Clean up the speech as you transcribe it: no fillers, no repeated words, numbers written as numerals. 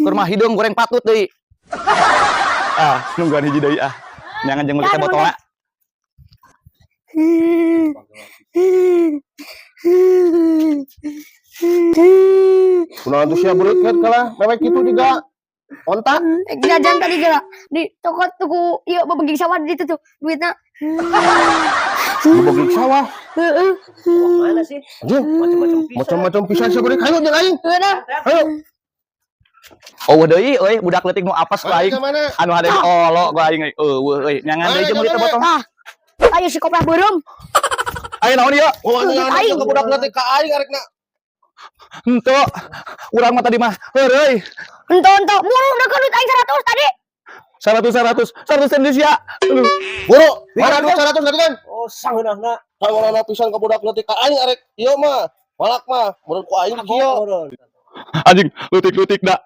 Kurma hidung goreng patut deui. Nungguan hiji deui Nyangan jeung meuli teh botolna. Kunaon tuh sia beureut kalah mewek kitu juga. Ontak jajan tadi geura di toko tuku ieu bebegik sawah di situ tuh duitna. bebegik sawah. Heeh. Mana sih? Macam-macam pisan sia beureut. Hayu jeung aing. Hayu. Oh deui euy budak leutik nu apes ku aing. Mana? Anu hade olo ku aing eueuh nyangan deui jeung meuli teh botol. Ayo si kopra beureum. Ayo naon ieu? Oh anu aing budak leutik ka aing arekna. Henteu. Urang mah tadi mah heureuy. Ento mulu deukeut duit aing 100 tadi. 100 Indonesia. Buru, mana duit 100 tadi kan? Oh, sangeunahna. Kawarana pisan ka budak leutik ka aing arek ieu mah. Balak mah, mun ku aing kieu. Anjing leutik-leutik da.